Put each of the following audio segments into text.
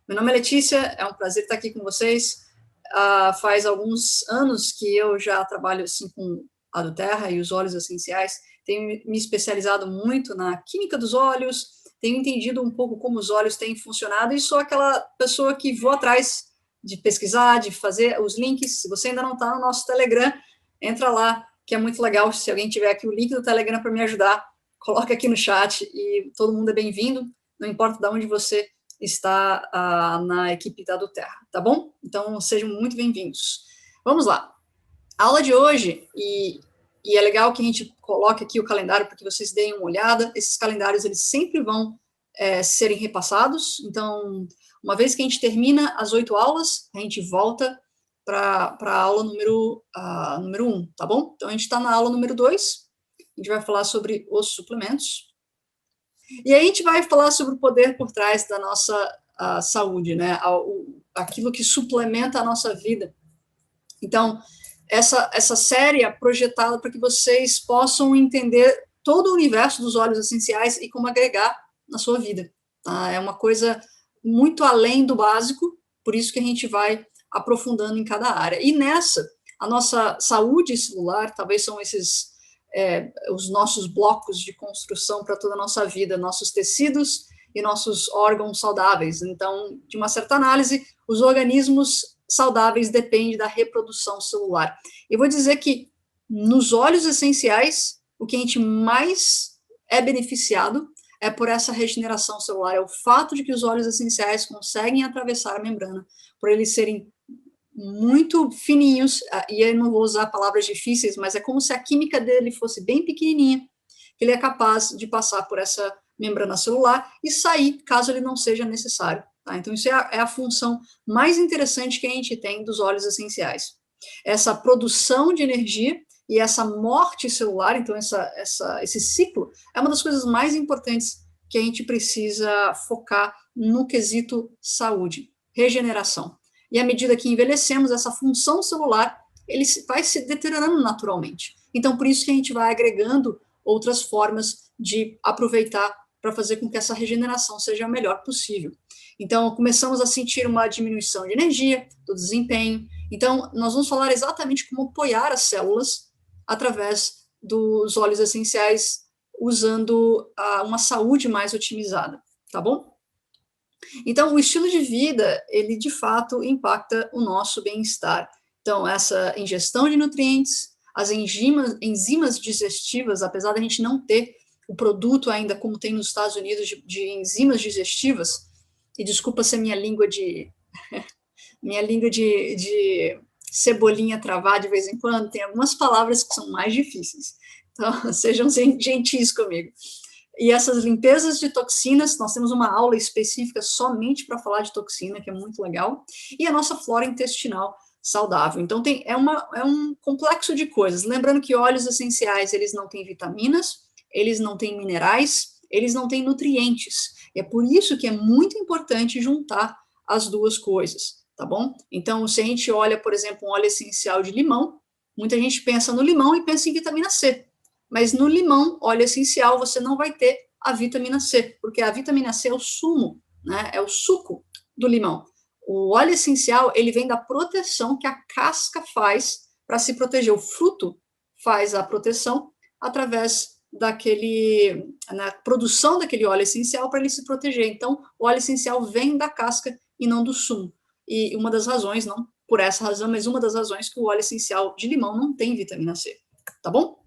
Meu nome é Letícia, é um prazer estar aqui com vocês. Faz alguns anos que eu já trabalho assim com a do Terra e os óleos essenciais. Tenho me especializado muito na química dos óleos, tenho entendido um pouco como os óleos têm funcionado e sou aquela pessoa que vou atrás de pesquisar, de fazer os links. Se você ainda não está no nosso Telegram, entra lá, que é muito legal. Se alguém tiver aqui o link do Telegram para me ajudar, coloca aqui no chat e todo mundo é bem-vindo, não importa de onde você está na equipe da do Terra, tá bom? Então, sejam muito bem-vindos. Vamos lá. A aula de hoje, e é legal que a gente coloque aqui o calendário para que vocês deem uma olhada. Esses calendários, eles sempre vão serem repassados. Então, uma vez que a gente termina as 8 aulas, a gente volta para a aula número 1, tá bom? Então, a gente está na aula número 2, a gente vai falar sobre os suplementos. E aí a gente vai falar sobre o poder por trás da nossa saúde, né? Aquilo que suplementa a nossa vida. Então, essa série é projetada para que vocês possam entender todo o universo dos óleos essenciais e como agregar na sua vida. Tá? É uma coisa muito além do básico, por isso que a gente vai aprofundando em cada área. E nessa, a nossa saúde celular, talvez são esses os nossos blocos de construção para toda a nossa vida, nossos tecidos e nossos órgãos saudáveis. Então, de uma certa análise, os organismos saudáveis dependem da reprodução celular. Eu vou dizer que nos óleos essenciais, o que a gente mais é beneficiado é por essa regeneração celular, é o fato de que os óleos essenciais conseguem atravessar a membrana, por eles serem muito fininhos, e eu não vou usar palavras difíceis, mas é como se a química dele fosse bem pequenininha, que ele é capaz de passar por essa membrana celular e sair, caso ele não seja necessário. Tá? Então, isso é a função mais interessante que a gente tem dos óleos essenciais. Essa produção de energia e essa morte celular, então esse ciclo, é uma das coisas mais importantes que a gente precisa focar no quesito saúde, regeneração. E à medida que envelhecemos, essa função celular ele vai se deteriorando naturalmente. Então, por isso que a gente vai agregando outras formas de aproveitar para fazer com que essa regeneração seja a melhor possível. Então, começamos a sentir uma diminuição de energia, do desempenho. Então, nós vamos falar exatamente como apoiar as células através dos óleos essenciais, usando uma saúde mais otimizada, tá bom? Então, o estilo de vida, ele de fato impacta o nosso bem-estar. Então, essa ingestão de nutrientes, as enzimas digestivas, apesar da gente não ter o produto ainda como tem nos Estados Unidos de enzimas digestivas, e desculpa se a minha língua de cebolinha travar de vez em quando, tem algumas palavras que são mais difíceis. Então, sejam gentis comigo. E essas limpezas de toxinas, nós temos uma aula específica somente para falar de toxina, que é muito legal, e a nossa flora intestinal saudável. Então, é um complexo de coisas. Lembrando que óleos essenciais, eles não têm vitaminas, eles não têm minerais, eles não têm nutrientes. E é por isso que é muito importante juntar as duas coisas, tá bom? Então, se a gente olha, por exemplo, um óleo essencial de limão, muita gente pensa no limão e pensa em vitamina C. Mas no limão, óleo essencial, você não vai ter a vitamina C, porque a vitamina C é o sumo, né? É o suco do limão. O óleo essencial, ele vem da proteção que a casca faz para se proteger. O fruto faz a proteção através na produção daquele óleo essencial para ele se proteger. Então, o óleo essencial vem da casca e não do sumo. E uma das razões, não por essa razão, mas uma das razões que o óleo essencial de limão não tem vitamina C, tá bom?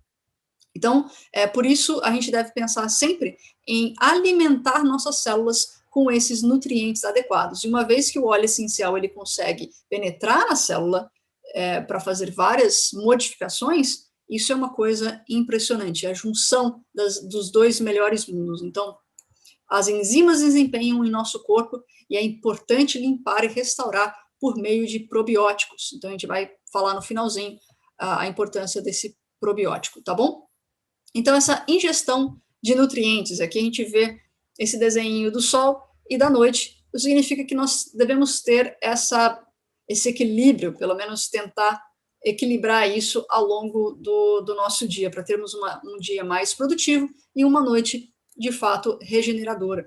Então, por isso, a gente deve pensar sempre em alimentar nossas células com esses nutrientes adequados. E uma vez que o óleo essencial ele consegue penetrar na célula para fazer várias modificações, isso é uma coisa impressionante, a junção dos dois melhores mundos. Então, as enzimas desempenham em nosso corpo e é importante limpar e restaurar por meio de probióticos. Então, a gente vai falar no finalzinho a importância desse probiótico, tá bom? Então, essa ingestão de nutrientes, aqui a gente vê esse desenho do sol e da noite, isso significa que nós devemos ter esse equilíbrio, pelo menos tentar equilibrar isso ao longo do nosso dia, para termos um dia mais produtivo e uma noite, de fato, regeneradora.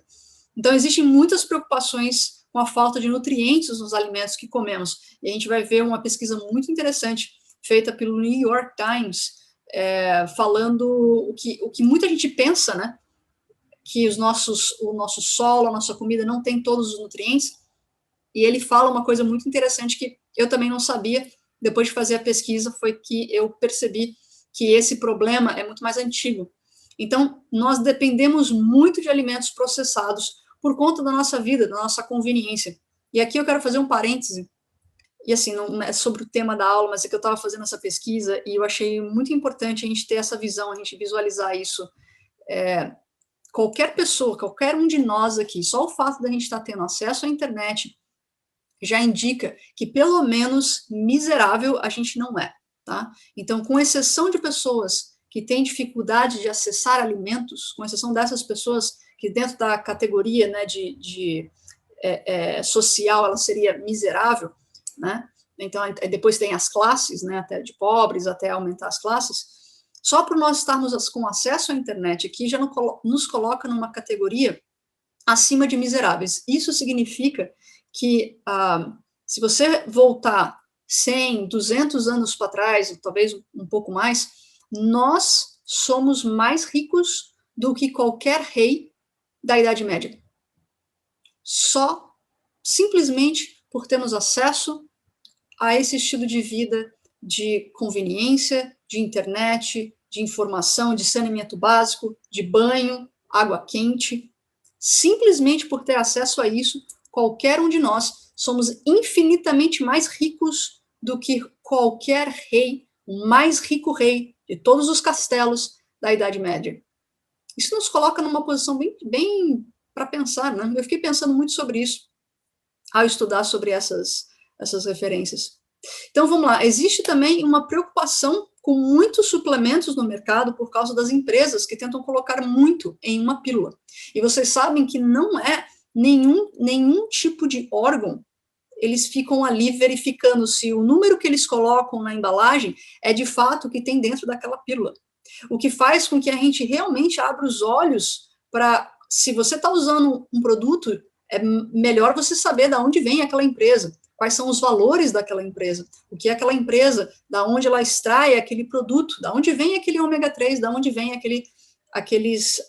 Então, existem muitas preocupações com a falta de nutrientes nos alimentos que comemos. E a gente vai ver uma pesquisa muito interessante feita pelo New York Times, falando o que muita gente pensa, né? Que o nosso solo, a nossa comida não tem todos os nutrientes. E ele fala uma coisa muito interessante que eu também não sabia, depois de fazer a pesquisa, foi que eu percebi que esse problema é muito mais antigo. Então, nós dependemos muito de alimentos processados por conta da nossa vida, da nossa conveniência. E aqui eu quero fazer um parêntese, e assim, não é sobre o tema da aula, mas é que eu estava fazendo essa pesquisa e eu achei muito importante a gente ter essa visão, a gente visualizar isso. Qualquer pessoa, qualquer um de nós aqui, só o fato da gente estar tendo acesso à internet já indica que, pelo menos, miserável a gente não é, tá? Então, com exceção de pessoas que têm dificuldade de acessar alimentos, com exceção dessas pessoas que dentro da categoria, né, social, ela seria miserável, né? Então, depois tem as classes, né, até de pobres, até aumentar as classes. Só por nós estarmos com acesso à internet aqui, já nos coloca numa categoria acima de miseráveis. Isso significa que, se você voltar 100, 200 anos para trás, talvez um pouco mais, nós somos mais ricos do que qualquer rei da Idade Média. Só, simplesmente, por termos acesso a esse estilo de vida de conveniência, de internet, de informação, de saneamento básico, de banho, água quente. Simplesmente por ter acesso a isso, qualquer um de nós somos infinitamente mais ricos do que qualquer rei, o mais rico rei de todos os castelos da Idade Média. Isso nos coloca numa posição bem para pensar, né? Eu fiquei pensando muito sobre isso ao estudar sobre essas referências. Então, vamos lá. Existe também uma preocupação com muitos suplementos no mercado por causa das empresas que tentam colocar muito em uma pílula. E vocês sabem que não é nenhum tipo de órgão, eles ficam ali verificando se o número que eles colocam na embalagem é de fato o que tem dentro daquela pílula. O que faz com que a gente realmente abra os olhos para, se você está usando um produto, é melhor você saber de onde vem aquela empresa, quais são os valores daquela empresa, o que é aquela empresa, da onde ela extrai aquele produto, da onde vem aquele ômega 3, da onde vem aqueles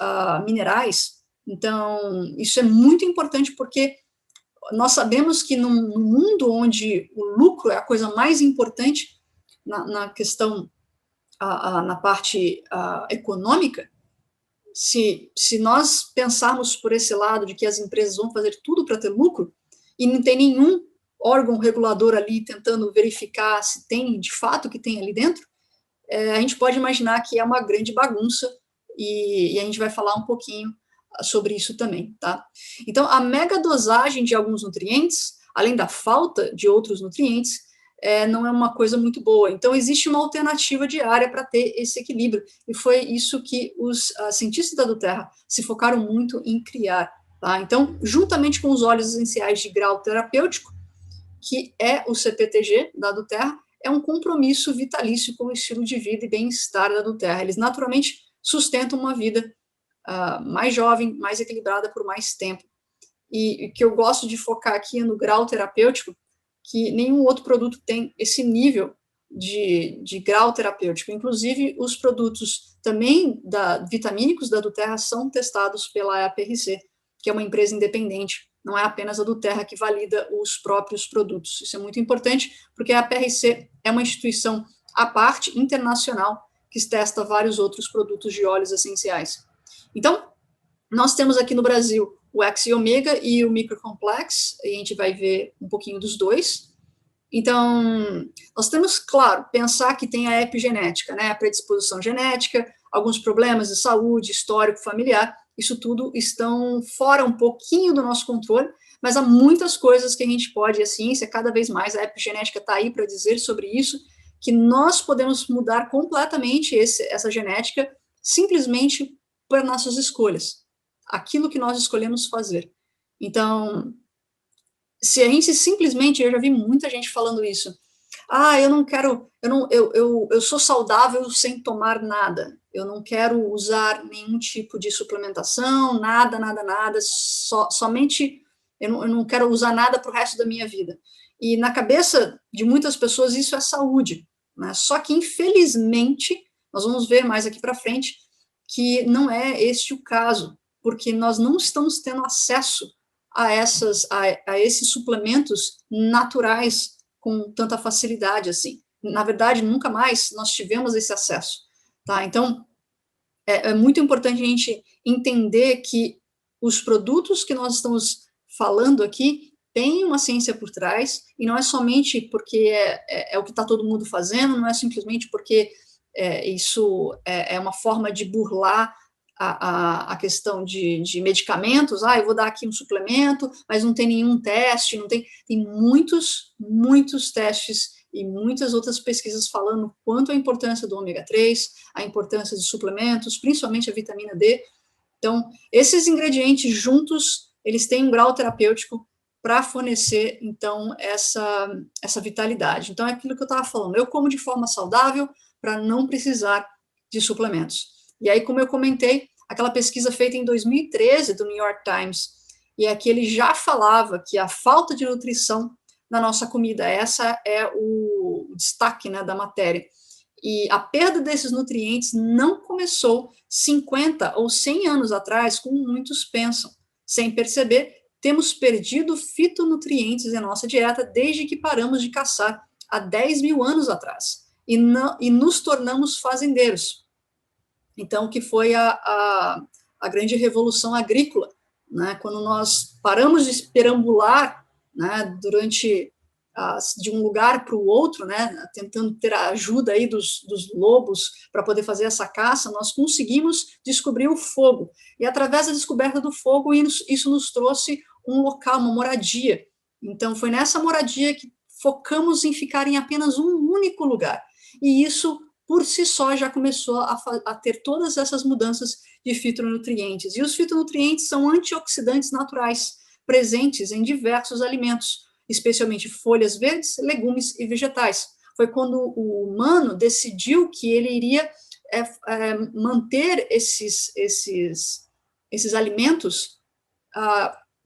minerais. Então, isso é muito importante porque nós sabemos que num mundo onde o lucro é a coisa mais importante na questão, na parte econômica, se nós pensarmos por esse lado de que as empresas vão fazer tudo para ter lucro, e não tem nenhum órgão regulador ali tentando verificar se tem de fato o que tem ali dentro, a gente pode imaginar que é uma grande bagunça, e a gente vai falar um pouquinho sobre isso também, tá? Então, a mega dosagem de alguns nutrientes, além da falta de outros nutrientes, não é uma coisa muito boa. Então, existe uma alternativa diária para ter esse equilíbrio, e foi isso que os cientistas da Duterra se focaram muito em criar, tá? Então, juntamente com os óleos essenciais de grau terapêutico, que é o CPTG da Duterra, é um compromisso vitalício com o estilo de vida e bem-estar da Duterra. Eles naturalmente sustentam uma vida mais jovem, mais equilibrada por mais tempo. E o que eu gosto de focar aqui é no grau terapêutico, que nenhum outro produto tem esse nível de grau terapêutico. Inclusive, os produtos também vitamínicos da Duterra são testados pela APRC, que é uma empresa independente, não é apenas a Duterra que valida os próprios produtos. Isso é muito importante, porque a APRC é uma instituição à parte, internacional, que testa vários outros produtos de óleos essenciais. Então, nós temos aqui no Brasil o X e Omega e o Microcomplex, e a gente vai ver um pouquinho dos dois. Então, nós temos, claro, pensar que tem a epigenética, né, a predisposição genética, alguns problemas de saúde, histórico, familiar, isso tudo estão fora um pouquinho do nosso controle, mas há muitas coisas que a gente pode, e a ciência, cada vez mais, a epigenética está aí para dizer sobre isso, que nós podemos mudar completamente essa genética simplesmente por nossas escolhas, aquilo que nós escolhemos fazer. Então, se a gente simplesmente, eu já vi muita gente falando isso, eu não quero, eu sou saudável sem tomar nada, eu não quero usar nenhum tipo de suplementação, nada, somente eu não quero usar nada para o resto da minha vida. E na cabeça de muitas pessoas isso é saúde, né? Só que, infelizmente, nós vamos ver mais aqui para frente que não é este o caso, porque nós não estamos tendo acesso a esses suplementos naturais com tanta facilidade assim. Na verdade, nunca mais nós tivemos esse acesso, tá? Então, é muito importante a gente entender que os produtos que nós estamos falando aqui têm uma ciência por trás, e não é somente porque é o que está todo mundo fazendo, não é simplesmente porque isso é uma forma de burlar a questão de medicamentos. Eu vou dar aqui um suplemento, mas não tem nenhum teste, tem muitos testes e muitas outras pesquisas falando quanto a importância do ômega 3, a importância de suplementos, principalmente a vitamina D. Então, esses ingredientes juntos, eles têm um grau terapêutico para fornecer, então, essa vitalidade. Então, é aquilo que eu estava falando, eu como de forma saudável para não precisar de suplementos. E aí, como eu comentei, aquela pesquisa feita em 2013 do New York Times, e aqui ele já falava que a falta de nutrição na nossa comida, essa é o destaque, né, da matéria. E a perda desses nutrientes não começou 50 ou 100 anos atrás, como muitos pensam. Sem perceber, temos perdido fitonutrientes em nossa dieta desde que paramos de caçar há 10 mil anos atrás. E nos tornamos fazendeiros. Então, que foi a grande revolução agrícola, né? Quando nós paramos de perambular, né, de um lugar para o outro, né, tentando ter a ajuda aí dos lobos para poder fazer essa caça, nós conseguimos descobrir o fogo. E através da descoberta do fogo, isso nos trouxe um local, uma moradia. Então, foi nessa moradia que focamos em ficar em apenas um único lugar. E isso, por si só, já começou a ter todas essas mudanças de fitonutrientes. E os fitonutrientes são antioxidantes naturais, presentes em diversos alimentos, especialmente folhas verdes, legumes e vegetais. Foi quando o humano decidiu que ele iria manter esses alimentos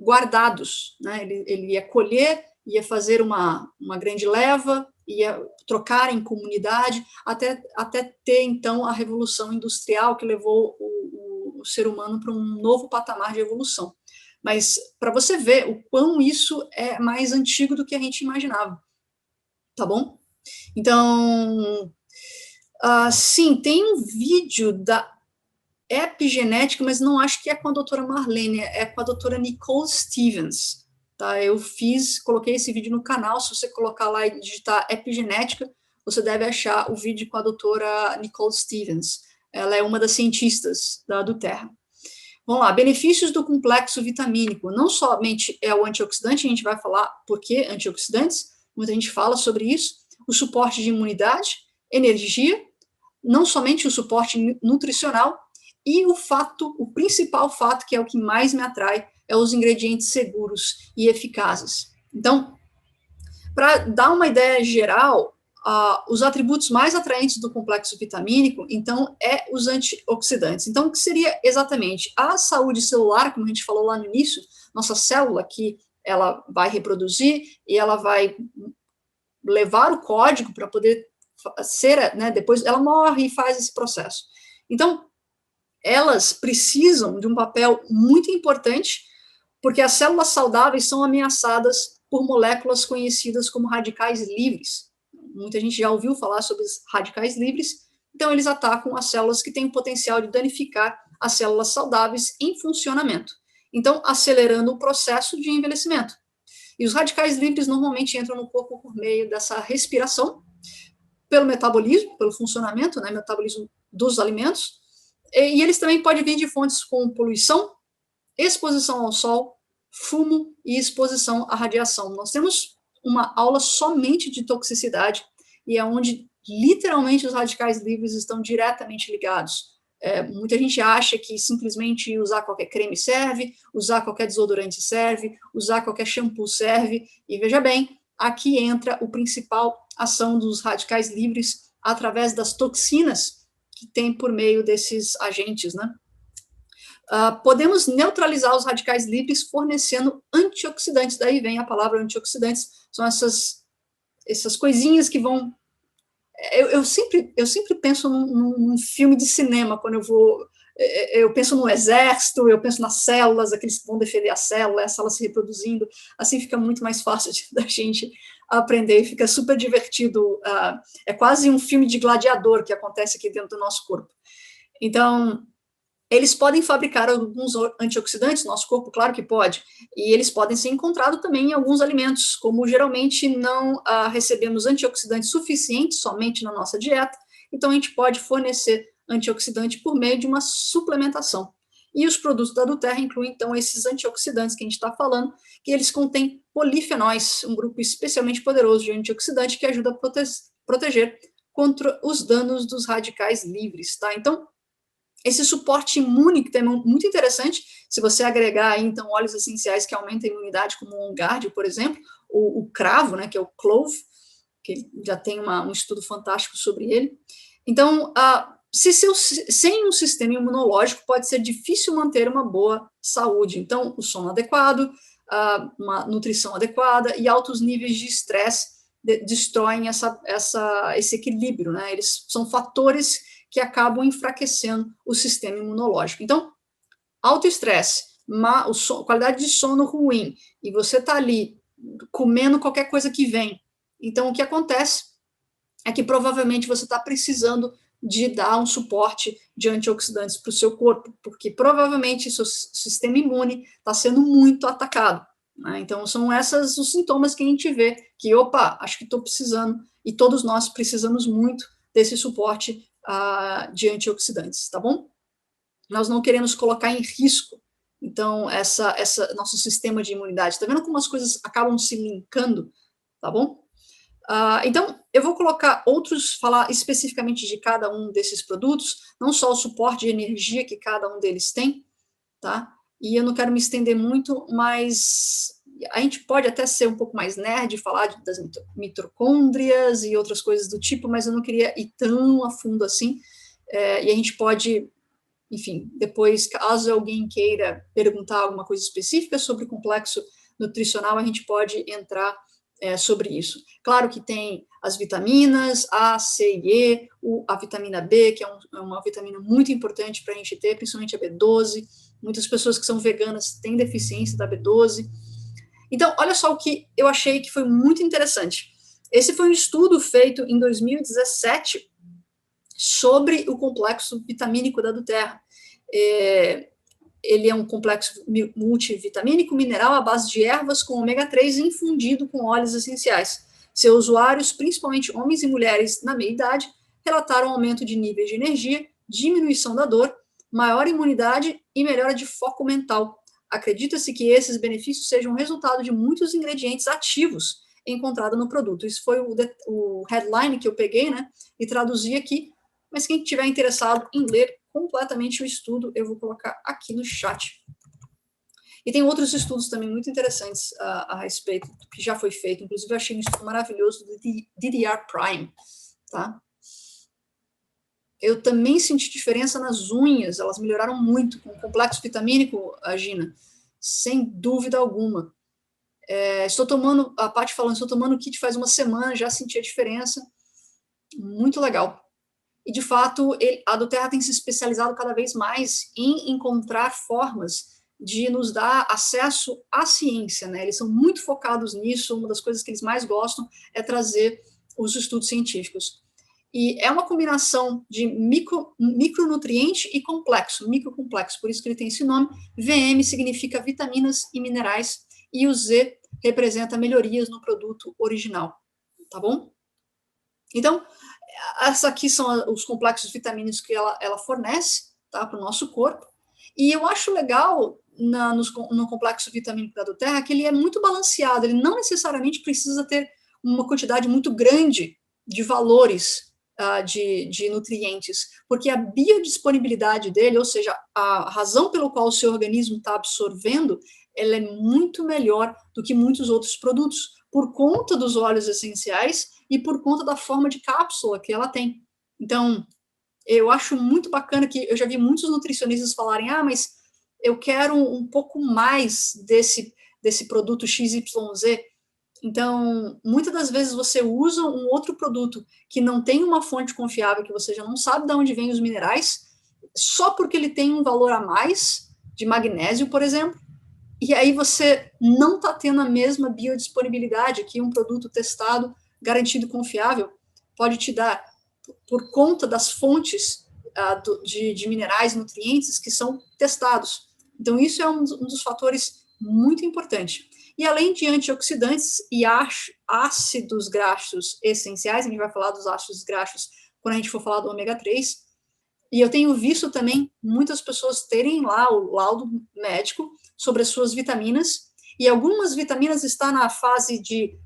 guardados, né? Ele ia colher, ia fazer uma grande leva, ia trocar em comunidade, até ter, então, a Revolução Industrial, que levou o ser humano para um novo patamar de evolução. Mas, para você ver o quão isso é mais antigo do que a gente imaginava, tá bom? Então, sim, tem um vídeo da epigenética, mas não acho que é com a doutora Marlene, é com a doutora Nicole Stevens, tá? Eu coloquei esse vídeo no canal, se você colocar lá e digitar epigenética, você deve achar o vídeo com a doutora Nicole Stevens. Ela é uma das cientistas do Terra. Vamos lá, benefícios do complexo vitamínico. Não somente é o antioxidante, a gente vai falar por que antioxidantes, muita gente fala sobre isso, o suporte de imunidade, energia, não somente o suporte nutricional, e o principal fato, que é o que mais me atrai, é os ingredientes seguros e eficazes. Então, para dar uma ideia geral, os atributos mais atraentes do complexo vitamínico, então, os antioxidantes. Então, o que seria exatamente? A saúde celular, como a gente falou lá no início, nossa célula que ela vai reproduzir e ela vai levar o código para poder ser, né, depois ela morre e faz esse processo. Então, elas precisam de um papel muito importante, porque as células saudáveis são ameaçadas por moléculas conhecidas como radicais livres. Muita gente já ouviu falar sobre os radicais livres, então eles atacam as células que têm o potencial de danificar as células saudáveis em funcionamento, então acelerando o processo de envelhecimento. E os radicais livres normalmente entram no corpo por meio dessa respiração, pelo metabolismo, pelo funcionamento, né, metabolismo dos alimentos, e eles também podem vir de fontes como poluição, exposição ao sol, fumo e exposição à radiação. Nós temos uma aula somente de toxicidade e é onde literalmente os radicais livres estão diretamente ligados. Muita gente acha que simplesmente usar qualquer creme serve, usar qualquer desodorante serve, usar qualquer shampoo serve, e veja bem, aqui entra a principal ação dos radicais livres através das toxinas que tem por meio desses agentes, né? podemos neutralizar os radicais livres fornecendo antioxidantes. Daí vem a palavra antioxidantes, são essas coisinhas que vão... Eu sempre penso num filme de cinema, quando eu penso no exército, eu penso nas células, aqueles que vão defender a célula se reproduzindo, assim fica muito mais fácil da gente aprender, fica super divertido, é quase um filme de gladiador que acontece aqui dentro do nosso corpo. Então, eles podem fabricar alguns antioxidantes, nosso corpo, claro que pode, e eles podem ser encontrados também em alguns alimentos, como geralmente não recebemos antioxidantes suficientes somente na nossa dieta, então a gente pode fornecer antioxidante por meio de uma suplementação. E os produtos da Duterra incluem, então, esses antioxidantes que a gente está falando, que eles contêm polifenóis, um grupo especialmente poderoso de antioxidante que ajuda a proteger contra os danos dos radicais livres, tá? Então, esse suporte imune, que também é muito interessante, se você agregar aí, então, óleos essenciais que aumentam a imunidade, como o On-Guard, por exemplo, o cravo, né, que é o clove, que já tem um estudo fantástico sobre ele. Então, sem um sistema imunológico, pode ser difícil manter uma boa saúde. Então, o sono adequado, uma nutrição adequada e altos níveis de estresse destroem esse equilíbrio, né? Eles são fatores que acabam enfraquecendo o sistema imunológico. Então, alto estresse, qualidade de sono ruim, e você está ali comendo qualquer coisa que vem. Então, o que acontece é que provavelmente você está precisando de dar um suporte de antioxidantes para o seu corpo, porque provavelmente seu sistema imune está sendo muito atacado, né? Então, são esses os sintomas que a gente vê, que, opa, acho que estou precisando, e todos nós precisamos muito desse suporte de antioxidantes, tá bom? Nós não queremos colocar em risco, então, nosso sistema de imunidade. Tá vendo como as coisas acabam se linkando, tá bom? Então, eu vou falar especificamente de cada um desses produtos, não só o suporte de energia que cada um deles tem, tá? E eu não quero me estender muito, mas a gente pode até ser um pouco mais nerd, falar das mitocôndrias e outras coisas do tipo, mas eu não queria ir tão a fundo assim, e a gente pode, enfim, depois, caso alguém queira perguntar alguma coisa específica sobre o complexo nutricional, a gente pode entrar sobre isso. Claro que tem as vitaminas A, C e E, a vitamina B, que é uma vitamina muito importante para a gente ter, principalmente a B12. Muitas pessoas que são veganas têm deficiência da B12. Então, olha só o que eu achei que foi muito interessante. Esse foi um estudo feito em 2017 sobre o complexo vitamínico da Duterra. Ele é um complexo multivitamínico mineral à base de ervas com ômega 3 infundido com óleos essenciais. Seus usuários, principalmente homens e mulheres na meia-idade, relataram aumento de níveis de energia, diminuição da dor, maior imunidade e melhora de foco mental. Acredita-se que esses benefícios sejam resultado de muitos ingredientes ativos encontrados no produto. Isso foi o headline que eu peguei, né, e traduzi aqui, mas quem estiver interessado em ler completamente o estudo, eu vou colocar aqui no chat. E tem outros estudos também muito interessantes a respeito do que já foi feito, inclusive eu achei um estudo maravilhoso do DDR Prime, tá? Eu também senti diferença nas unhas, elas melhoraram muito com o complexo vitamínico, Gina, sem dúvida alguma. Estou tomando, a Paty falando, estou tomando o kit faz uma semana, já senti a diferença, muito legal. E, de fato, a Duterra tem se especializado cada vez mais em encontrar formas de nos dar acesso à ciência, né? Eles são muito focados nisso, uma das coisas que eles mais gostam é trazer os estudos científicos. E é uma combinação de micronutriente e microcomplexo, por isso que ele tem esse nome. VM significa vitaminas e minerais, e o Z representa melhorias no produto original, tá bom? Então, esses aqui são os complexos vitamínicos que ela fornece, tá, para o nosso corpo. E eu acho legal no complexo vitamínico da Duterra que ele é muito balanceado, ele não necessariamente precisa ter uma quantidade muito grande de valores de nutrientes, porque a biodisponibilidade dele, ou seja, a razão pelo qual o seu organismo está absorvendo, ela é muito melhor do que muitos outros produtos, por conta dos óleos essenciais e por conta da forma de cápsula que ela tem. Então, eu acho muito bacana que eu já vi muitos nutricionistas falarem, mas eu quero um pouco mais desse produto XYZ. Então, muitas das vezes você usa um outro produto que não tem uma fonte confiável, que você já não sabe de onde vêm os minerais, só porque ele tem um valor a mais de magnésio, por exemplo, e aí você não está tendo a mesma biodisponibilidade que um produto testado, garantido confiável, pode te dar, por conta das fontes de minerais, nutrientes que são testados. Então, isso é um dos fatores muito importantes. E além de antioxidantes e ácidos graxos essenciais, a gente vai falar dos ácidos graxos quando a gente for falar do ômega 3, e eu tenho visto também muitas pessoas terem lá o laudo médico sobre as suas vitaminas, e algumas vitaminas estão na fase de,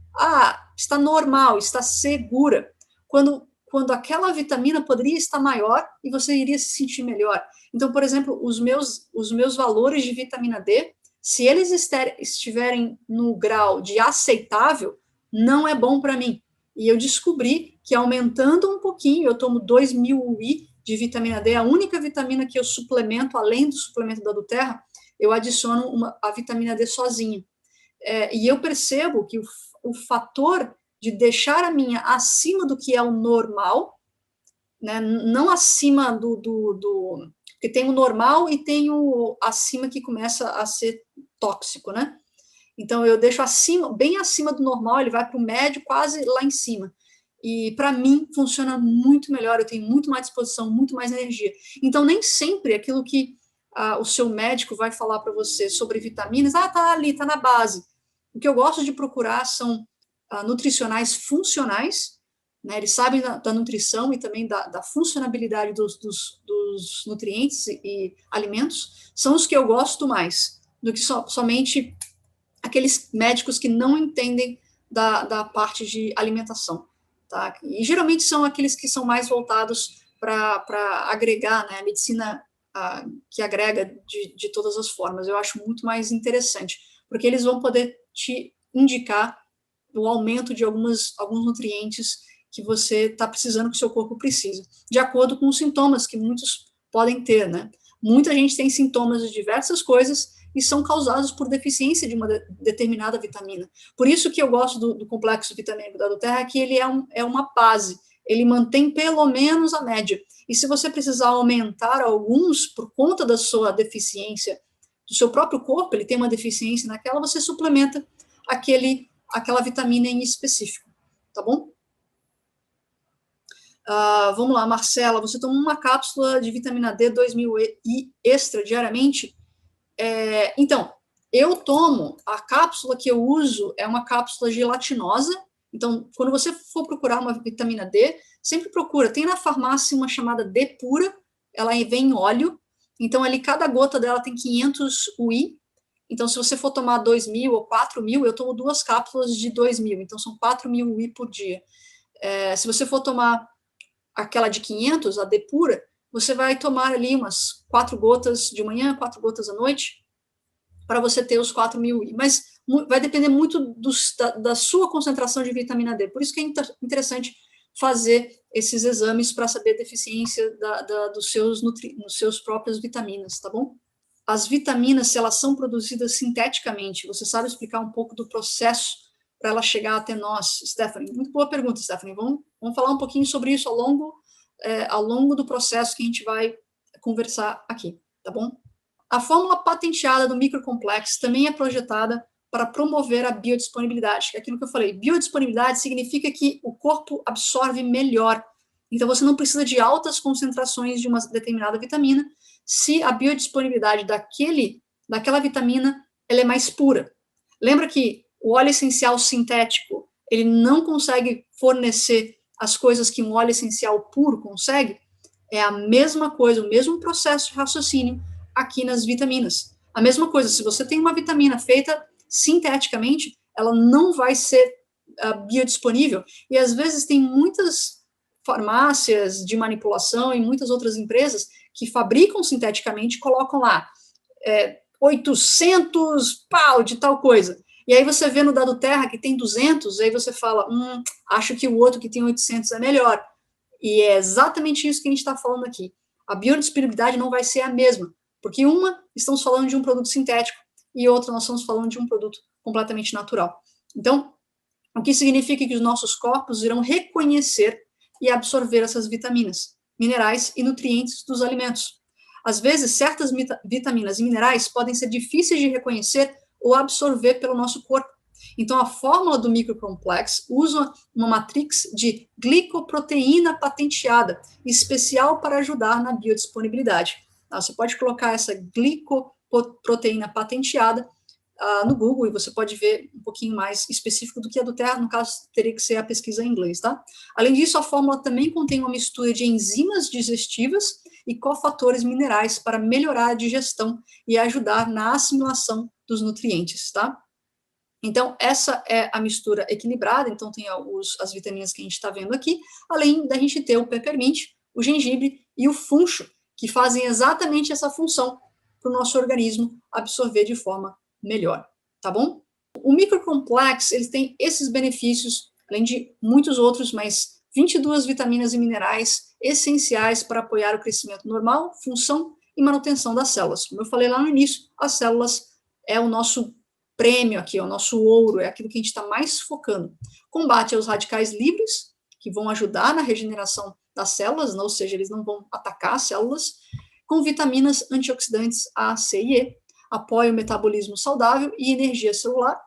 está normal, está segura, quando aquela vitamina poderia estar maior e você iria se sentir melhor. Então, por exemplo, os meus valores de vitamina D, se eles estiverem no grau de aceitável, não é bom para mim. E eu descobri que aumentando um pouquinho, eu tomo 2.000 UI de vitamina D, a única vitamina que eu suplemento, além do suplemento da Duterra, eu adiciono a vitamina D sozinha. E eu percebo que o fator de deixar a minha acima do que é o normal, né, não acima porque tem o normal e tem o acima que começa a ser tóxico, né? Então, eu deixo acima, bem acima do normal, ele vai para o médio, quase lá em cima. E, para mim, funciona muito melhor, eu tenho muito mais disposição, muito mais energia. Então, nem sempre aquilo que o seu médico vai falar para você sobre vitaminas, tá ali, tá na base. O que eu gosto de procurar são nutricionais funcionais, né? Eles sabem da nutrição e também da funcionabilidade dos nutrientes e alimentos, são os que eu gosto mais, do que somente aqueles médicos que não entendem da parte de alimentação. Tá? E geralmente são aqueles que são mais voltados para agregar, né, a medicina que agrega de todas as formas. Eu acho muito mais interessante, porque eles vão poder te indicar o aumento de alguns nutrientes que você está precisando, que o seu corpo precisa, de acordo com os sintomas que muitos podem ter, né? Muita gente tem sintomas de diversas coisas e são causados por deficiência de uma determinada vitamina. Por isso que eu gosto do complexo vitamínico da Duterra, que ele é uma base, ele mantém pelo menos a média. E se você precisar aumentar alguns por conta da sua deficiência, do seu próprio corpo, ele tem uma deficiência naquela, você suplementa aquela vitamina em específico, tá bom? Vamos lá, Marcela, você toma uma cápsula de vitamina D 2000 extra diariamente? Então, eu tomo, a cápsula que eu uso é uma cápsula gelatinosa. Então, quando você for procurar uma vitamina D, sempre procura, tem na farmácia uma chamada D pura, ela vem em óleo, então ali cada gota dela tem 500 UI, então se você for tomar 2.000 ou 4.000, eu tomo 2 cápsulas de 2.000, então são 4.000 UI por dia. Se você for tomar aquela de 500, a D pura, você vai tomar ali umas 4 gotas de manhã, 4 gotas à noite, para você ter os 4.000. Mas vai depender muito da sua concentração de vitamina D. Por isso que é interessante fazer esses exames para saber a deficiência dos seus próprias vitaminas, tá bom? As vitaminas, se elas são produzidas sinteticamente, você sabe explicar um pouco do processo para ela chegar até nós, Stephanie? Muito boa pergunta, Stephanie. Vamos falar um pouquinho sobre isso ao longo do processo que a gente vai conversar aqui, tá bom? A fórmula patenteada do microcomplexo também é projetada para promover a biodisponibilidade, que é aquilo que eu falei. Biodisponibilidade significa que o corpo absorve melhor. Então, você não precisa de altas concentrações de uma determinada vitamina se a biodisponibilidade daquela vitamina ela é mais pura. Lembra que o óleo essencial sintético, ele não consegue fornecer as coisas que um óleo essencial puro consegue? É a mesma coisa, o mesmo processo de raciocínio aqui nas vitaminas. A mesma coisa, se você tem uma vitamina feita sinteticamente, ela não vai ser biodisponível. E às vezes tem muitas farmácias de manipulação e muitas outras empresas que fabricam sinteticamente e colocam lá 800 pau de tal coisa. E aí você vê no dado Terra que tem 200, aí você fala, acho que o outro que tem 800 é melhor. E é exatamente isso que a gente está falando aqui. A biodisponibilidade não vai ser a mesma. Porque uma, estamos falando de um produto sintético, e outra, nós estamos falando de um produto completamente natural. Então, o que significa que os nossos corpos irão reconhecer e absorver essas vitaminas, minerais e nutrientes dos alimentos. Às vezes, certas vitaminas e minerais podem ser difíceis de reconhecer ou absorver pelo nosso corpo. Então, a fórmula do microcomplex usa uma matrix de glicoproteína patenteada, especial para ajudar na biodisponibilidade. Você pode colocar essa glicoproteína patenteada no Google, e você pode ver um pouquinho mais específico do que a do Terra, no caso, teria que ser a pesquisa em inglês, tá? Além disso, a fórmula também contém uma mistura de enzimas digestivas e cofatores minerais para melhorar a digestão e ajudar na assimilação dos nutrientes, tá? Então, essa é a mistura equilibrada, então tem as vitaminas que a gente está vendo aqui, além da gente ter o peppermint, o gengibre e o funcho, que fazem exatamente essa função para o nosso organismo absorver de forma melhor, tá bom? O microcomplex, ele tem esses benefícios, além de muitos outros, mas 22 vitaminas e minerais essenciais para apoiar o crescimento normal, função e manutenção das células. Como eu falei lá no início, as células é o nosso prêmio aqui, é o nosso ouro, é aquilo que a gente está mais focando. Combate aos radicais livres, que vão ajudar na regeneração das células, ou seja, eles não vão atacar as células, com vitaminas antioxidantes A, C e E, apoia o metabolismo saudável e energia celular,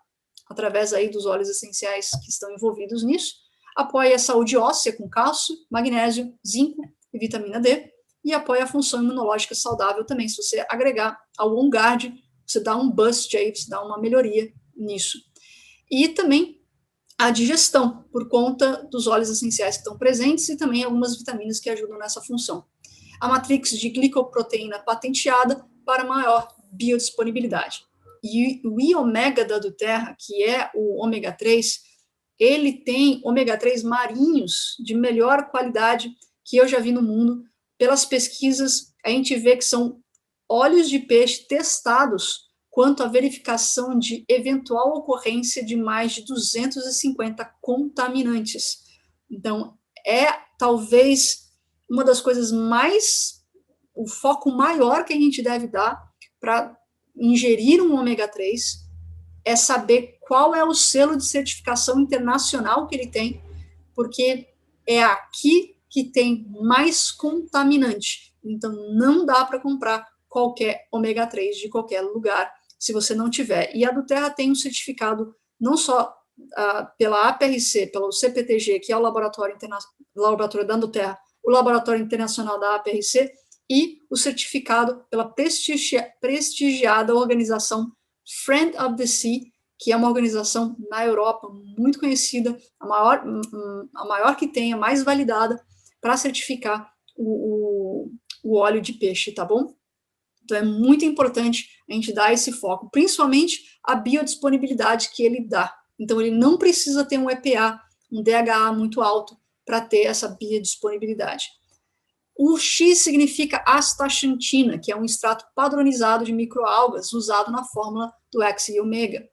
através aí dos óleos essenciais que estão envolvidos nisso, apoia a saúde óssea com cálcio, magnésio, zinco e vitamina D, e apoia a função imunológica saudável também. Se você agregar ao OnGuard, você dá um boost aí, você dá uma melhoria nisso. E também a digestão, por conta dos óleos essenciais que estão presentes e também algumas vitaminas que ajudam nessa função. A matrix de glicoproteína patenteada para maior biodisponibilidade. E o I-ômega da Duterra, que é o ômega 3, ele tem ômega 3 marinhos de melhor qualidade que eu já vi no mundo. Pelas pesquisas, a gente vê que são óleos de peixe testados quanto à verificação de eventual ocorrência de mais de 250 contaminantes. Então, é talvez uma das coisas o foco maior que a gente deve dar para ingerir um ômega 3 é saber qual é o selo de certificação internacional que ele tem, porque é aqui que tem mais contaminante. Então, não dá para comprar qualquer ômega 3 de qualquer lugar, se você não tiver. E a Duterra tem um certificado, não só pela APRC, pelo CPTG, que é o laboratório da Duterra, o laboratório internacional da APRC, e o certificado pela prestigiada organização Friend of the Sea, que é uma organização na Europa muito conhecida, a maior que tem, a mais validada para certificar o óleo de peixe, tá bom? Então é muito importante a gente dar esse foco, principalmente a biodisponibilidade que ele dá. Então ele não precisa ter um EPA, um DHA muito alto para ter essa biodisponibilidade. O X significa astaxantina, que é um extrato padronizado de microalgas usado na fórmula do X e ômega.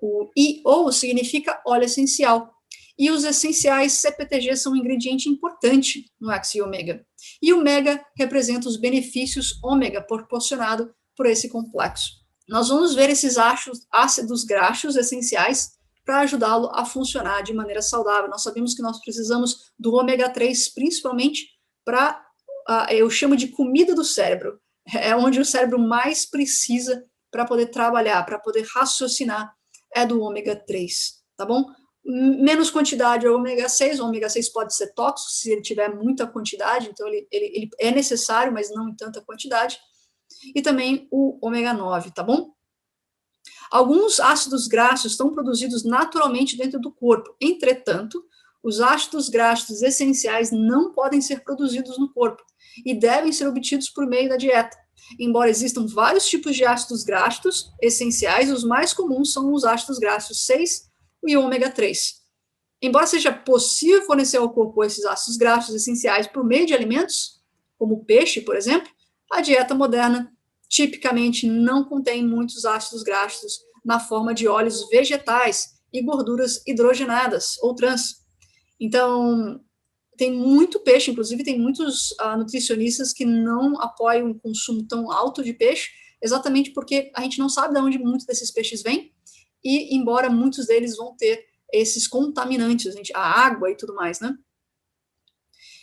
O IO significa óleo essencial. E os essenciais CPTG são um ingrediente importante no X e ômega. E o mega representa os benefícios ômega proporcionado por esse complexo. Nós vamos ver esses ácidos graxos essenciais para ajudá-lo a funcionar de maneira saudável. Nós sabemos que nós precisamos do ômega 3, principalmente para, eu chamo de comida do cérebro. É onde o cérebro mais precisa para poder trabalhar, para poder raciocinar, é do ômega 3, tá bom? Menos quantidade é o ômega 6, o ômega 6 pode ser tóxico se ele tiver muita quantidade, então ele é necessário, mas não em tanta quantidade. E também o ômega 9, tá bom? Alguns ácidos graxos estão produzidos naturalmente dentro do corpo, entretanto, os ácidos graxos essenciais não podem ser produzidos no corpo e devem ser obtidos por meio da dieta. Embora existam vários tipos de ácidos graxos essenciais, os mais comuns são os ácidos graxos 6 e o ômega 3. Embora seja possível fornecer ao corpo esses ácidos graxos essenciais por meio de alimentos, como o peixe, por exemplo, a dieta moderna tipicamente não contém muitos ácidos graxos na forma de óleos vegetais e gorduras hidrogenadas ou trans. Então, tem muito peixe, inclusive tem muitos nutricionistas que não apoiam um consumo tão alto de peixe, exatamente porque a gente não sabe de onde muitos desses peixes vêm, e embora muitos deles vão ter esses contaminantes, a água e tudo mais, né?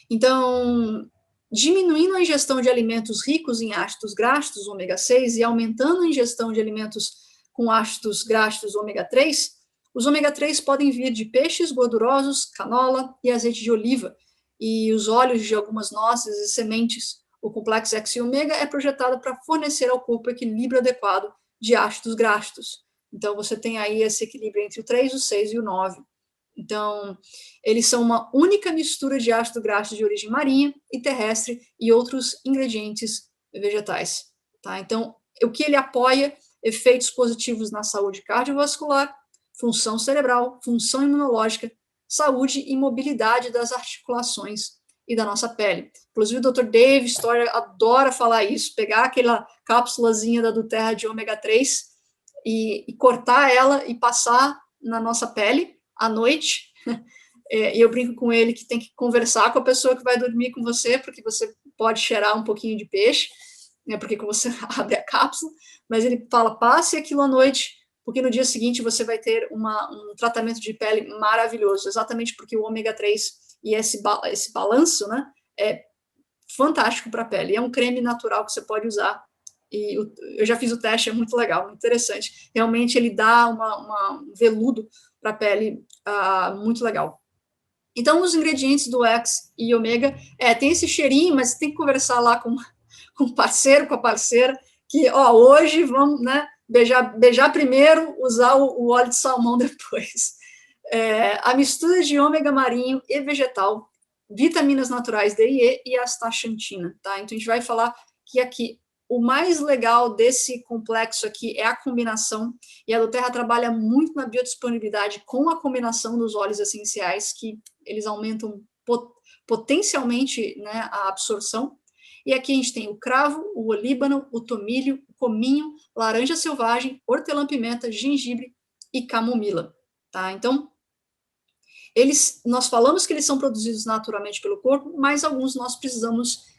Então, diminuindo a ingestão de alimentos ricos em ácidos graxos, ômega 6, e aumentando a ingestão de alimentos com ácidos graxos, ômega 3, os ômega 3 podem vir de peixes gordurosos, canola e azeite de oliva, e os óleos de algumas nozes e sementes. O complexo X e ômega é projetado para fornecer ao corpo o equilíbrio adequado de ácidos graxos. Então, você tem aí esse equilíbrio entre o 3, o 6 e o 9. Então, eles são uma única mistura de ácido graxo de origem marinha e terrestre e outros ingredientes vegetais. Tá? Então, o que ele apoia? Efeitos positivos na saúde cardiovascular, função cerebral, função imunológica, saúde e mobilidade das articulações e da nossa pele. Inclusive, o Dr. Dave Story adora falar isso, pegar aquela cápsulazinha da Duterra de ômega 3 e cortar ela e passar na nossa pele à noite, e eu brinco com ele que tem que conversar com a pessoa que vai dormir com você, porque você pode cheirar um pouquinho de peixe, né, porque você abre a cápsula, mas ele fala, passe aquilo à noite, porque no dia seguinte você vai ter um tratamento de pele maravilhoso, exatamente porque o ômega 3 e esse balanço, né, é fantástico para a pele, é um creme natural que você pode usar, e eu já fiz o teste, é muito legal, muito interessante, realmente ele dá um veludo para a pele muito legal. Então, os ingredientes do X e ômega, tem esse cheirinho, mas tem que conversar lá com o parceiro, com a parceira, que, hoje vamos, né, beijar primeiro, usar o óleo de salmão depois. A mistura de ômega marinho e vegetal, vitaminas naturais D e E e astaxantina, tá? Então, a gente vai falar que aqui o mais legal desse complexo aqui é a combinação, e a Doterra trabalha muito na biodisponibilidade com a combinação dos óleos essenciais, que eles aumentam potencialmente, né, a absorção. E aqui a gente tem o cravo, o olíbano, o tomilho, o cominho, laranja selvagem, hortelã-pimenta, gengibre e camomila, tá? Então, nós falamos que eles são produzidos naturalmente pelo corpo, mas alguns nós precisamos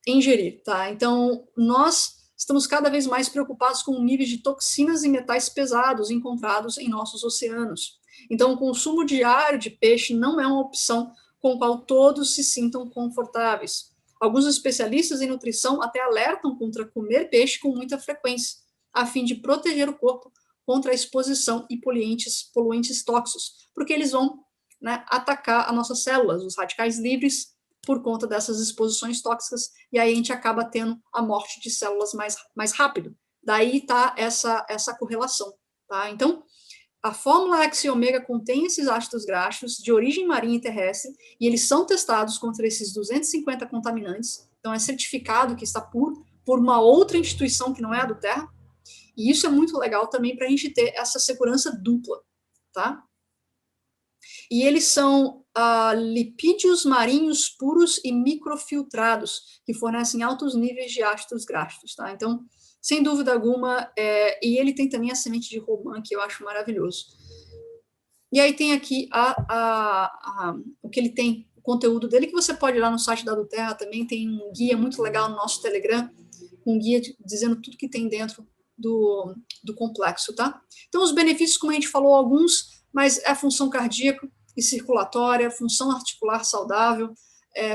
ingerir, tá? Então, nós estamos cada vez mais preocupados com o nível de toxinas e metais pesados encontrados em nossos oceanos. Então, o consumo diário de peixe não é uma opção com a qual todos se sintam confortáveis. Alguns especialistas em nutrição até alertam contra comer peixe com muita frequência, a fim de proteger o corpo contra a exposição e poluentes tóxicos, porque eles vão, né, atacar as nossas células, os radicais livres, por conta dessas exposições tóxicas, e aí a gente acaba tendo a morte de células mais rápido. Daí está essa correlação. Tá? Então, a fórmula X e ômega contém esses ácidos graxos de origem marinha e terrestre, e eles são testados contra esses 250 contaminantes, então é certificado que está puro por uma outra instituição que não é a Doterra, e isso é muito legal também para a gente ter essa segurança dupla. Tá? E eles são lipídios marinhos puros e microfiltrados, que fornecem altos níveis de ácidos graxos, tá? Então, sem dúvida alguma, e ele tem também a semente de romã, que eu acho maravilhoso. E aí tem aqui o que ele tem, o conteúdo dele, que você pode ir lá no site da Doterra, também tem um guia muito legal no nosso Telegram, um guia dizendo tudo que tem dentro do complexo, tá? Então, os benefícios, como a gente falou, alguns, mas é a função cardíaca e circulatória, função articular saudável,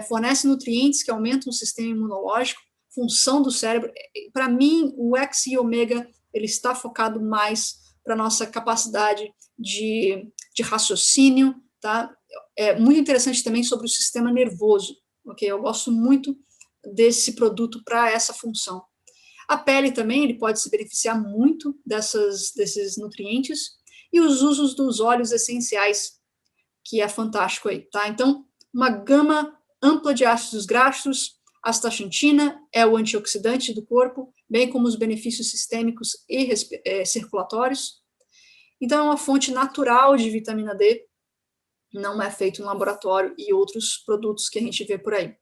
fornece nutrientes que aumentam o sistema imunológico, função do cérebro. Para mim, o X e ômega, ele está focado mais para a nossa capacidade de raciocínio, tá? É muito interessante também sobre o sistema nervoso, ok? Eu gosto muito desse produto para essa função. A pele também, ele pode se beneficiar muito desses nutrientes, e os usos dos óleos essenciais, que é fantástico aí, tá? Então, uma gama ampla de ácidos graxos, a astaxantina é o antioxidante do corpo, bem como os benefícios sistêmicos e circulatórios. Então, é uma fonte natural de vitamina D, não é feito em laboratório e outros produtos que a gente vê por aí.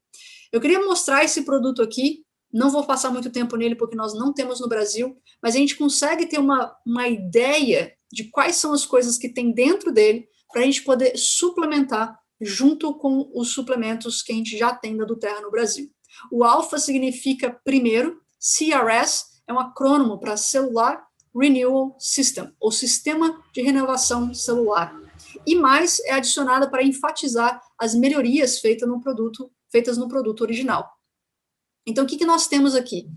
Eu queria mostrar esse produto aqui, não vou passar muito tempo nele porque nós não temos no Brasil, mas a gente consegue ter uma ideia de quais são as coisas que tem dentro dele para a gente poder suplementar junto com os suplementos que a gente já tem da Duterra no Brasil. O alfa significa, primeiro, CRS, é um acrônimo para Cellular Renewal System, ou Sistema de Renovação Celular. E mais é adicionada para enfatizar as melhorias feitas no produto original. Então, o que nós temos aqui?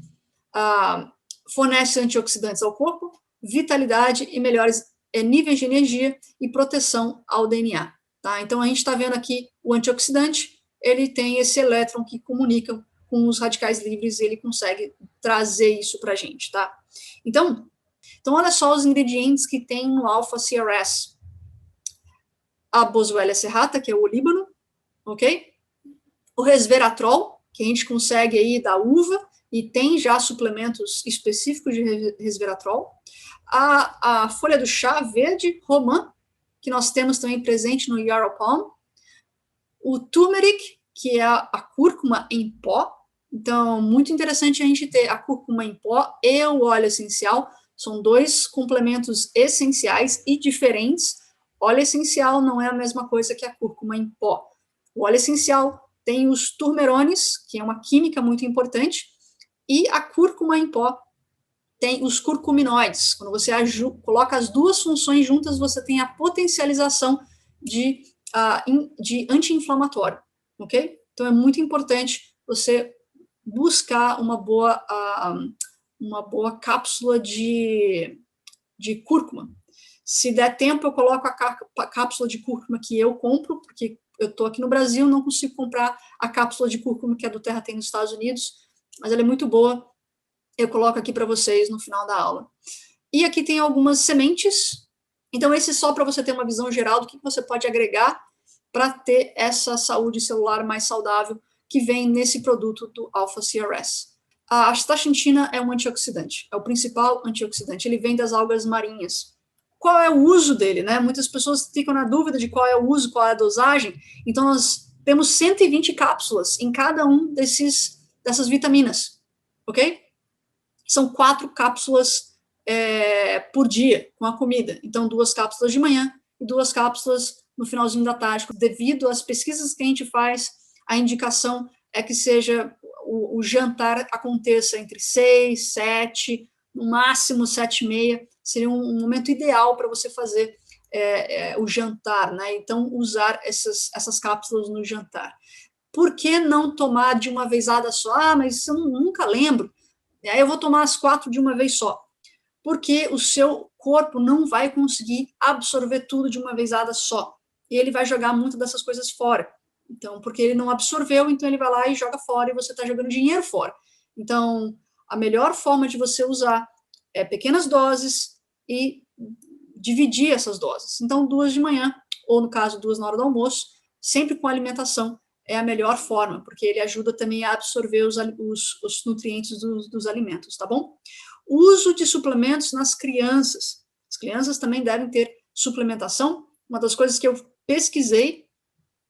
Fornece antioxidantes ao corpo, vitalidade e melhores níveis de energia e proteção ao DNA. Tá? Então, a gente está vendo aqui o antioxidante, ele tem esse elétron que comunica com os radicais livres, e ele consegue trazer isso para a gente. Tá? Então, olha só os ingredientes que tem no alfa-CRS. A Boswellia serrata, que é o olíbano, ok? O resveratrol, que a gente consegue aí da uva, e tem já suplementos específicos de resveratrol. A folha do chá verde, romã, que nós temos também presente no Yarrow Palm. O turmeric, que é a cúrcuma em pó. Então, muito interessante a gente ter a cúrcuma em pó e o óleo essencial. São dois complementos essenciais e diferentes. Óleo essencial não é a mesma coisa que a cúrcuma em pó. O óleo essencial tem os turmerones, que é uma química muito importante, e a cúrcuma em pó tem os curcuminoides. Quando você coloca as duas funções juntas, você tem a potencialização de anti-inflamatório, ok? Então, é muito importante você buscar uma boa cápsula de cúrcuma. Se der tempo, eu coloco a cápsula de cúrcuma que eu compro, porque eu estou aqui no Brasil, não consigo comprar a cápsula de cúrcuma que a Duterra tem nos Estados Unidos, mas ela é muito boa, eu coloco aqui para vocês no final da aula. E aqui tem algumas sementes, então esse é só para você ter uma visão geral do que você pode agregar para ter essa saúde celular mais saudável que vem nesse produto do alfa-CRS. A astaxantina é um antioxidante, é o principal antioxidante, ele vem das algas marinhas. Qual é o uso dele, né? Muitas pessoas ficam na dúvida de qual é o uso, qual é a dosagem, então nós temos 120 cápsulas em cada um dessas vitaminas, ok? São 4 cápsulas por dia com a comida. Então, 2 cápsulas de manhã e 2 cápsulas no finalzinho da tarde. Devido às pesquisas que a gente faz, a indicação é que seja o jantar aconteça entre 6, 7, no máximo 7h30. Seria um momento ideal para você fazer o jantar, né? Então, usar essas cápsulas no jantar. Por que não tomar de uma vezada só? Mas eu nunca lembro. E aí eu vou tomar as 4 de uma vez só. Porque o seu corpo não vai conseguir absorver tudo de uma vezada só. E ele vai jogar muito dessas coisas fora. Então, porque ele não absorveu, então ele vai lá e joga fora, e você está jogando dinheiro fora. Então, a melhor forma de você usar é pequenas doses e dividir essas doses. Então, 2 de manhã, ou no caso, 2 na hora do almoço, sempre com alimentação, é a melhor forma, porque ele ajuda também a absorver os nutrientes dos alimentos, tá bom? O uso de suplementos nas crianças. As crianças também devem ter suplementação. Uma das coisas que eu pesquisei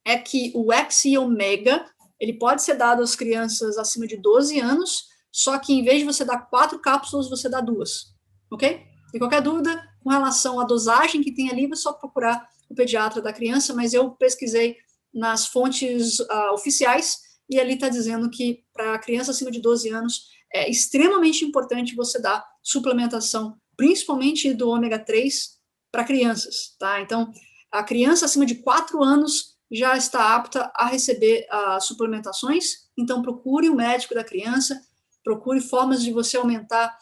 é que o X Omega, ele pode ser dado às crianças acima de 12 anos, só que em vez de você dar 4 cápsulas, você dá 2, ok? E qualquer dúvida com relação à dosagem que tem ali, é só procurar o pediatra da criança, mas eu pesquisei nas fontes oficiais, e ali está dizendo que para criança acima de 12 anos é extremamente importante você dar suplementação, principalmente do ômega 3, para crianças, tá? Então, a criança acima de 4 anos já está apta a receber suplementações, então procure o médico da criança, procure formas de você aumentar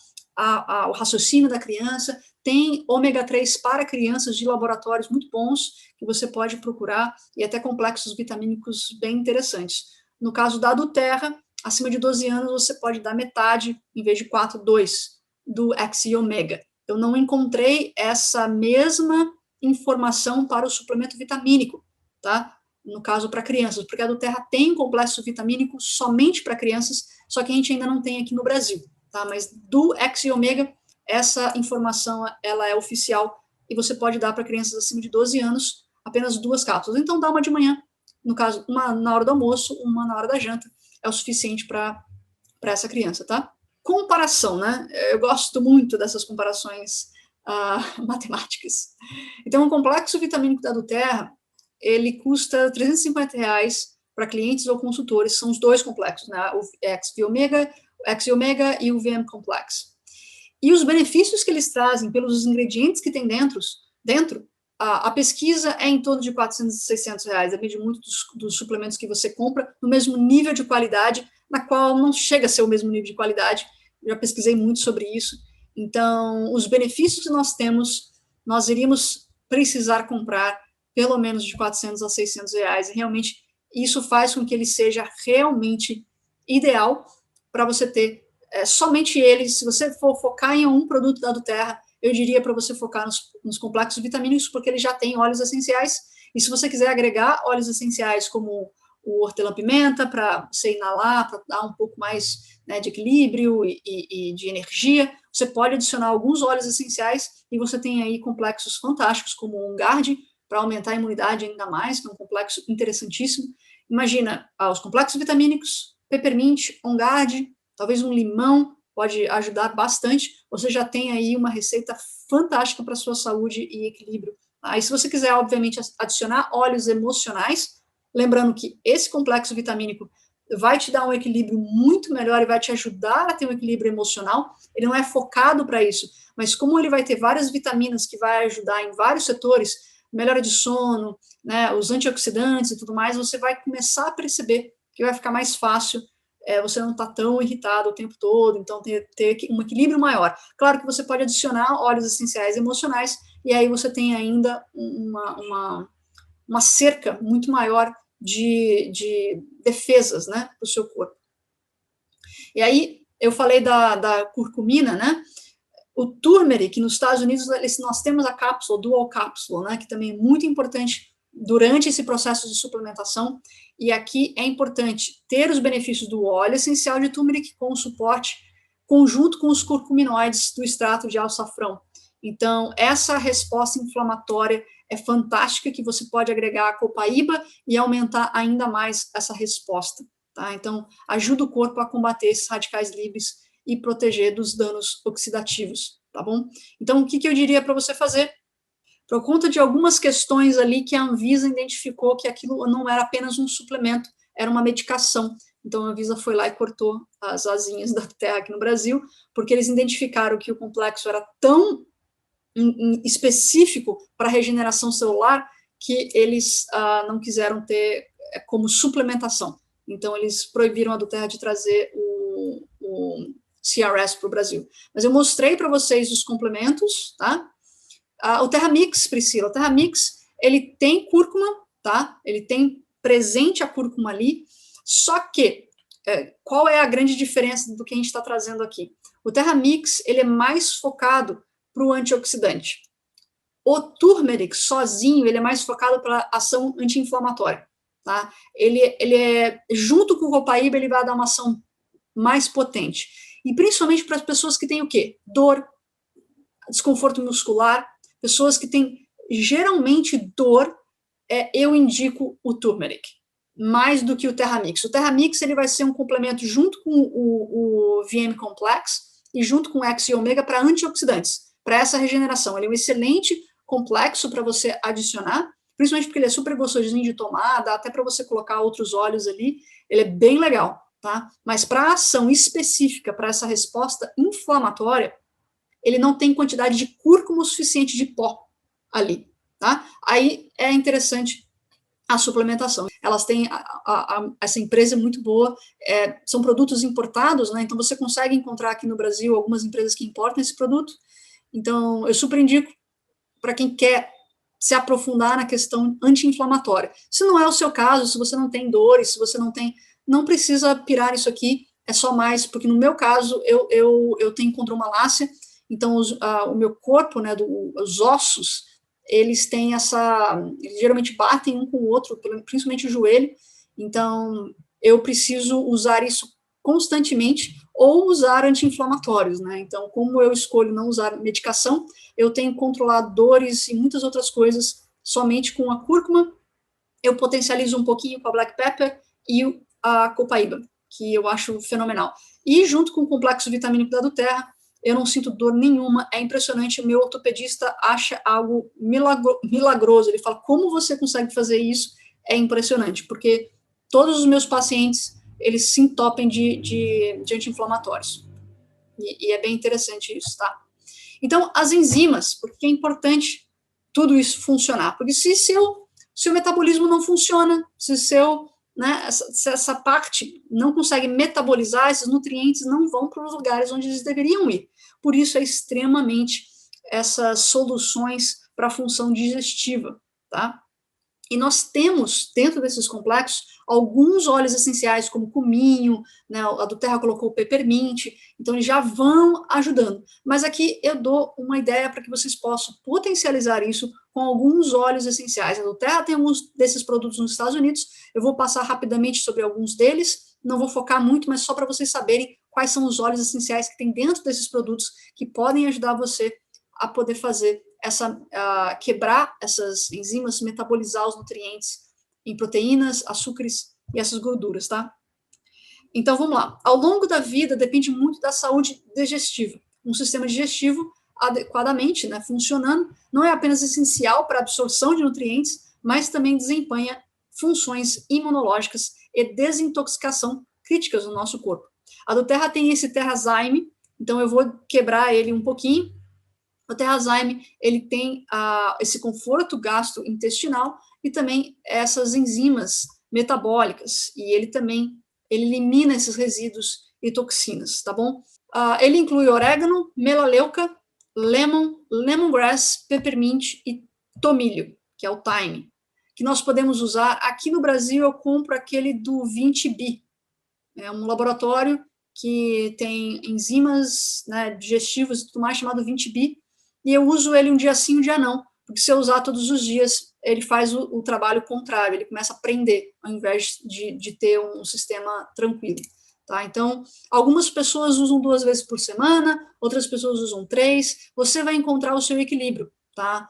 o raciocínio da criança. Tem ômega 3 para crianças de laboratórios muito bons, que você pode procurar, e até complexos vitamínicos bem interessantes. No caso da Duterra, acima de 12 anos, você pode dar metade, em vez de 4, 2, do X Omega. Eu não encontrei essa mesma informação para o suplemento vitamínico, tá? No caso, para crianças, porque a Duterra tem um complexo vitamínico somente para crianças, só que a gente ainda não tem aqui no Brasil, tá? Mas do X Omega, essa informação, ela é oficial, e você pode dar para crianças acima de 12 anos apenas 2 cápsulas. Então, dá uma de manhã, no caso, uma na hora do almoço, uma na hora da janta, é o suficiente para essa criança, tá? Comparação, né? Eu gosto muito dessas comparações matemáticas. Então, o complexo vitamínico da Duterra, ele custa R$350 para clientes ou consultores, são os dois complexos, né? O XV-Omega e o VM Complex. E os benefícios que eles trazem pelos ingredientes que tem dentro, a pesquisa é em torno de R$400 a R$600, depende muito dos suplementos que você compra, no mesmo nível de qualidade, na qual não chega a ser o mesmo nível de qualidade, já pesquisei muito sobre isso. Então, os benefícios que nós temos, nós iríamos precisar comprar pelo menos de R$400 a R$600, e realmente isso faz com que ele seja realmente ideal para você ter somente ele. Se você for focar em um produto da Aduterra, eu diria para você focar nos complexos vitamínicos, porque ele já tem óleos essenciais, e se você quiser agregar óleos essenciais como o hortelã-pimenta, para você inalar, para dar um pouco mais, né, de equilíbrio e de energia, você pode adicionar alguns óleos essenciais, e você tem aí complexos fantásticos, como o OnGuard, para aumentar a imunidade ainda mais, que é um complexo interessantíssimo. Imagina, os complexos vitamínicos, peppermint, OnGuard, talvez um limão, pode ajudar bastante. Você já tem aí uma receita fantástica para a sua saúde e equilíbrio. Aí, se você quiser, obviamente, adicionar óleos emocionais, lembrando que esse complexo vitamínico vai te dar um equilíbrio muito melhor e vai te ajudar a ter um equilíbrio emocional. Ele não é focado para isso, mas como ele vai ter várias vitaminas que vai ajudar em vários setores, melhora de sono, né, os antioxidantes e tudo mais, você vai começar a perceber que vai ficar mais fácil, você não está tão irritado o tempo todo, então ter um equilíbrio maior. Claro que você pode adicionar óleos essenciais emocionais, e aí você tem ainda uma cerca muito maior de defesas, né, para o seu corpo. E aí, eu falei da curcumina, né? O turmeric, nos Estados Unidos, nós temos a cápsula, dual cápsula, né, que também é muito importante durante esse processo de suplementação, e aqui é importante ter os benefícios do óleo essencial de turmeric com o suporte, conjunto com os curcuminoides do extrato de alçafrão. Então, essa resposta inflamatória é fantástica, que você pode agregar a copaíba e aumentar ainda mais essa resposta, tá? Então, ajuda o corpo a combater esses radicais livres e proteger dos danos oxidativos, tá bom? Então, o que eu diria para você fazer? Por conta de algumas questões ali que a Anvisa identificou que aquilo não era apenas um suplemento, era uma medicação. Então, a Anvisa foi lá e cortou as asinhas da terra aqui no Brasil, porque eles identificaram que o complexo era tão específico para regeneração celular que eles não quiseram ter como suplementação. Então, eles proibiram a Aduterra de trazer o CRS para o Brasil. Mas eu mostrei para vocês os complementos, tá? O Terra Mix, Priscila, o Terra Mix, ele tem cúrcuma, tá? Ele tem presente a cúrcuma ali, só que, qual é a grande diferença do que a gente está trazendo aqui? O Terra Mix, ele é mais focado para o antioxidante. O turmeric, sozinho, ele é mais focado para ação anti-inflamatória, tá? Ele é, junto com o copaíba, ele vai dar uma ação mais potente. E principalmente para as pessoas que têm o quê? Dor, desconforto muscular, pessoas que têm geralmente dor, eu indico o turmeric, mais do que o Terra Mix. O Terra Mix, ele vai ser um complemento junto com o VM Complex e junto com o X e Omega para antioxidantes, para essa regeneração. Ele é um excelente complexo para você adicionar, principalmente porque ele é super gostosinho de tomar, dá até para você colocar outros óleos ali, ele é bem legal, tá? Mas para a ação específica, para essa resposta inflamatória, ele não tem quantidade de cúrcuma suficiente de pó ali, tá? Aí é interessante a suplementação. Elas têm, essa empresa é muito boa, são produtos importados, né? Então você consegue encontrar aqui no Brasil algumas empresas que importam esse produto. Então, eu super indico para quem quer se aprofundar na questão anti-inflamatória. Se não é o seu caso, se você não tem dores, se você não precisa pirar nisso aqui, é só mais, porque no meu caso, eu tenho condromalácia, então o meu corpo, né, os ossos, eles têm eles geralmente batem um com o outro, principalmente o joelho, então eu preciso usar isso constantemente, ou usar anti-inflamatórios, né? Então, como eu escolho não usar medicação, eu tenho controlado dores e muitas outras coisas somente com a cúrcuma. Eu potencializo um pouquinho com a black pepper e a copaíba, que eu acho fenomenal. E junto com o complexo vitamínico da Aduterra, eu não sinto dor nenhuma, é impressionante, o meu ortopedista acha algo milagroso, ele fala, como você consegue fazer isso? É impressionante, porque todos os meus pacientes, eles se entopem de anti-inflamatórios, e é bem interessante isso, tá? Então, as enzimas, porque é importante tudo isso funcionar, porque se seu metabolismo não funciona, se essa parte não consegue metabolizar, esses nutrientes não vão para os lugares onde eles deveriam ir. Por isso é extremamente essas soluções para a função digestiva, tá? E nós temos, dentro desses complexos, alguns óleos essenciais, como cominho, né, a do Terra colocou o peppermint, então eles já vão ajudando. Mas aqui eu dou uma ideia para que vocês possam potencializar isso com alguns óleos essenciais. A do Terra tem alguns desses produtos nos Estados Unidos, eu vou passar rapidamente sobre alguns deles, não vou focar muito, mas só para vocês saberem quais são os óleos essenciais que tem dentro desses produtos que podem ajudar você a poder fazer quebrar essas enzimas, metabolizar os nutrientes em proteínas, açúcares e essas gorduras, tá? Então, vamos lá. Ao longo da vida, depende muito da saúde digestiva. Um sistema digestivo adequadamente, né, funcionando, não é apenas essencial para a absorção de nutrientes, mas também desempenha funções imunológicas e desintoxicação críticas no nosso corpo. A do Terra tem esse Terrazyme, então eu vou quebrar ele um pouquinho. O Terrazyme, ele tem esse conforto gastrointestinal e também essas enzimas metabólicas, e ele elimina esses resíduos e toxinas, tá bom? Ele inclui orégano, melaleuca, lemongrass, peppermint e tomilho, que é o thyme, que nós podemos usar. Aqui no Brasil eu compro aquele do 20B, é um laboratório que tem enzimas, né, digestivas e tudo mais, chamado 20B, e eu uso ele um dia sim, um dia não, porque se eu usar todos os dias, ele faz o trabalho contrário, ele começa a prender, ao invés de ter um sistema tranquilo. Tá? Então, algumas pessoas usam 2 vezes por semana, outras pessoas usam 3, você vai encontrar o seu equilíbrio. Tá?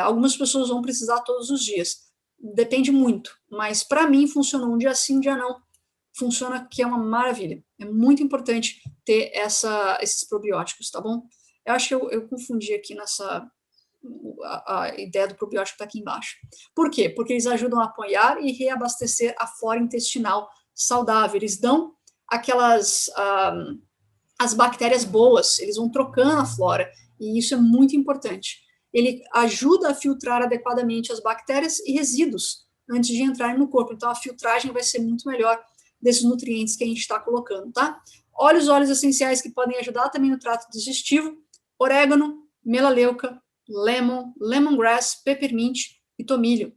Algumas pessoas vão precisar todos os dias, depende muito, mas para mim funcionou um dia sim, um dia não, funciona, que é uma maravilha. É muito importante ter esses probióticos, tá bom? Eu acho que eu confundi aqui a ideia do probiótico está aqui embaixo. Por quê? Porque eles ajudam a apoiar e reabastecer a flora intestinal saudável. Eles dão as bactérias boas, eles vão trocando a flora, e isso é muito importante. Ele ajuda a filtrar adequadamente as bactérias e resíduos antes de entrarem no corpo. Então, a filtragem vai ser muito melhor desses nutrientes que a gente está colocando, tá? Óleos essenciais que podem ajudar também no trato digestivo: orégano, melaleuca, lemongrass, peppermint e tomilho.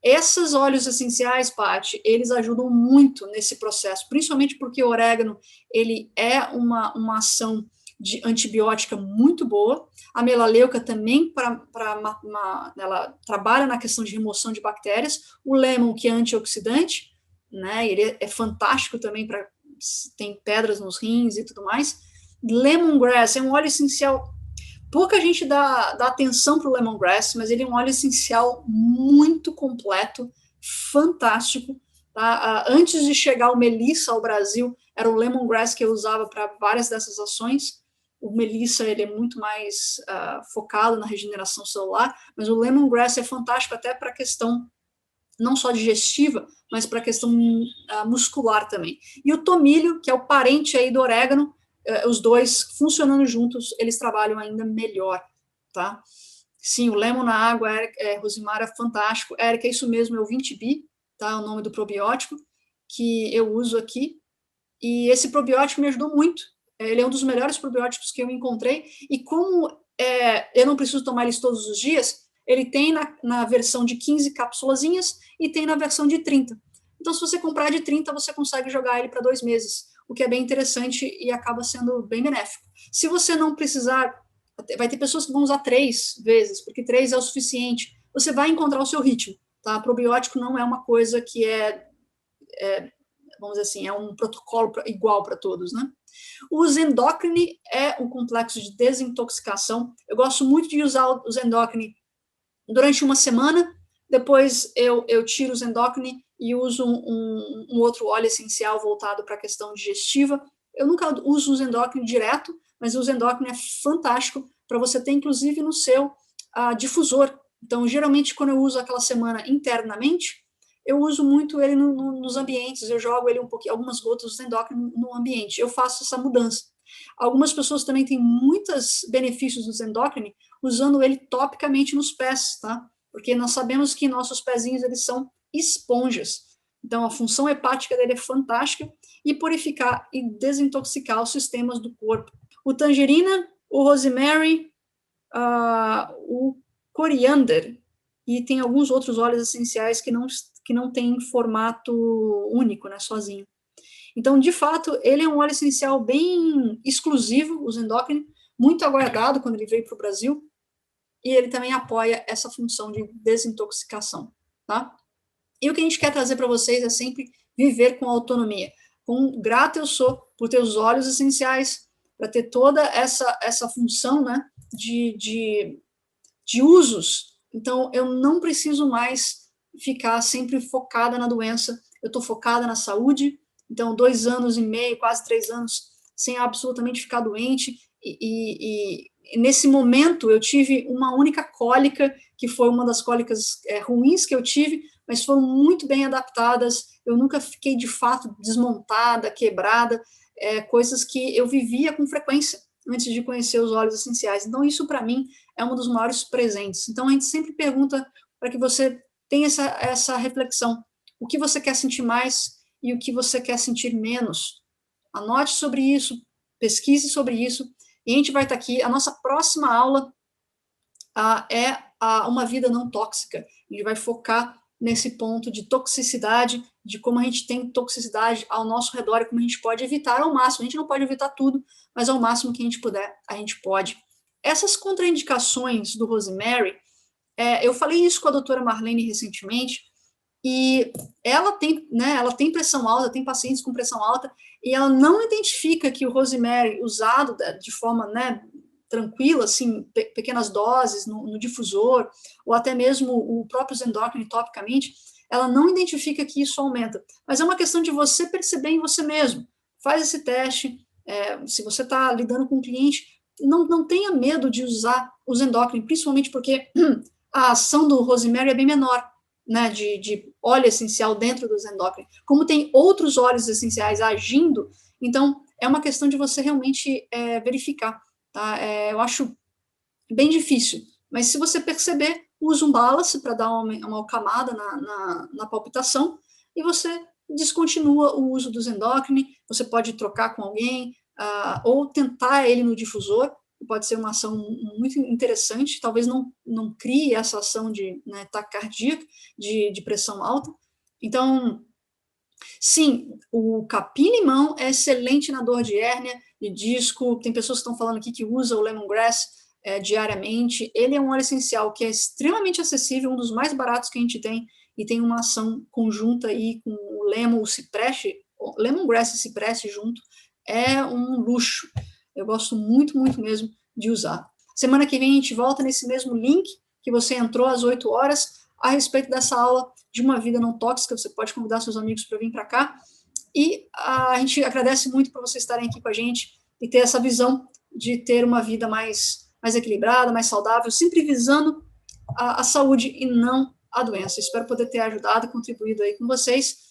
Esses óleos essenciais, Paty, eles ajudam muito nesse processo, principalmente porque o orégano, ele é uma ação antibiótica muito boa. A melaleuca também, ela trabalha na questão de remoção de bactérias. O lemon, que é antioxidante, né, ele é fantástico também para tem pedras nos rins e tudo mais. Lemongrass é um óleo essencial. Pouca gente dá atenção para o lemongrass, mas ele é um óleo essencial muito completo, fantástico. Tá? Antes de chegar o melissa ao Brasil, era o lemongrass que eu usava para várias dessas ações. O melissa, ele é muito mais focado na regeneração celular, mas o lemongrass é fantástico até para a questão não só digestiva, mas para a questão muscular também. E o tomilho, que é o parente aí do orégano, os dois funcionando juntos, eles trabalham ainda melhor, tá? Sim, o lemon na água, Rosimara, fantástico. Érica, é isso mesmo, é o 20B, tá? O nome do probiótico que eu uso aqui. E esse probiótico me ajudou muito. Ele é um dos melhores probióticos que eu encontrei. E como eu não preciso tomar eles todos os dias, ele tem na versão de 15 cápsulazinhas e tem na versão de 30. Então, se você comprar de 30, você consegue jogar ele para 2 meses, o que é bem interessante e acaba sendo bem benéfico. Se você não precisar, vai ter pessoas que vão usar 3 vezes, porque 3 é o suficiente. Você vai encontrar o seu ritmo, tá? Probiótico não é uma coisa que vamos dizer assim, é um protocolo igual para todos, né? O Zendocrine é um complexo de desintoxicação. Eu gosto muito de usar o Zendocrine durante uma semana, depois eu tiro o Zendocrine e uso um outro óleo essencial voltado para a questão digestiva. Eu nunca uso o Zendocrine direto, mas o uso endócrino é fantástico para você ter, inclusive, no seu difusor. Então, geralmente, quando eu uso aquela semana internamente, eu uso muito ele nos ambientes, eu jogo ele um pouquinho, algumas gotas do endócrino no ambiente, eu faço essa mudança. Algumas pessoas também têm muitos benefícios do endócrino usando ele topicamente nos pés, tá? Porque nós sabemos que nossos pezinhos, eles são esponjas. Então, a função hepática dele é fantástica e purificar e desintoxicar os sistemas do corpo. O tangerina, o rosemary, o coriander, e tem alguns outros óleos essenciais que não têm formato único, né, sozinho. Então, de fato, ele é um óleo essencial bem exclusivo, o endócrino, muito aguardado quando ele veio para o Brasil, e ele também apoia essa função de desintoxicação, tá? E o que a gente quer trazer para vocês é sempre viver com autonomia. Grata eu sou por ter os óleos essenciais, para ter toda essa função, né, de usos. Então, eu não preciso mais ficar sempre focada na doença, eu estou focada na saúde. Então, 2 anos e meio, quase 3 anos, sem absolutamente ficar doente, e nesse momento eu tive uma única cólica, que foi uma das cólicas ruins que eu tive, mas foram muito bem adaptadas, eu nunca fiquei de fato desmontada, quebrada, coisas que eu vivia com frequência, antes de conhecer os óleos essenciais. Então, isso para mim é um dos maiores presentes. Então, a gente sempre pergunta para que você tenha essa reflexão, o que você quer sentir mais e o que você quer sentir menos. Anote sobre isso, pesquise sobre isso, e a gente vai estar aqui. A nossa próxima aula é uma vida não tóxica. A gente vai focar nesse ponto de toxicidade, de como a gente tem toxicidade ao nosso redor e como a gente pode evitar ao máximo. A gente não pode evitar tudo, mas ao máximo que a gente puder, a gente pode. Essas contraindicações do rosemary, eu falei isso com a doutora Marlene recentemente, e ela tem pressão alta, tem pacientes com pressão alta, e ela não identifica que o rosemary usado de forma, né, tranquila, assim, pequenas doses no difusor, ou até mesmo o próprio endócrino topicamente, ela não identifica que isso aumenta. Mas é uma questão de você perceber em você mesmo. Faz esse teste, se você está lidando com um cliente, não tenha medo de usar os endócrinos, principalmente porque a ação do rosemary é bem menor, né, de óleo essencial dentro dos endócrinos. Como tem outros óleos essenciais agindo, então é uma questão de você realmente verificar. Tá? Eu acho bem difícil, mas se você perceber, use um balance para dar uma acalmada na palpitação e você descontinua o uso dos endócrinos. Você pode trocar com alguém ou tentar ele no difusor, pode ser uma ação muito interessante, talvez não crie essa ação de taquicardia, de pressão alta. Então, sim, o capim-limão é excelente na dor de hérnia, de disco. Tem pessoas que estão falando aqui que usam o lemongrass diariamente. Ele é um óleo essencial que é extremamente acessível, um dos mais baratos que a gente tem, e tem uma ação conjunta aí com o lemon, o cipreste, o lemongrass e cipreste junto. É um luxo. Eu gosto muito, muito mesmo de usar. Semana que vem a gente volta nesse mesmo link que você entrou às 8 horas, a respeito dessa aula de uma vida não tóxica. Você pode convidar seus amigos para vir para cá. E a gente agradece muito por vocês estarem aqui com a gente e ter essa visão de ter uma vida mais equilibrada, mais saudável, sempre visando a saúde e não a doença. Espero poder ter ajudado e contribuído aí com vocês.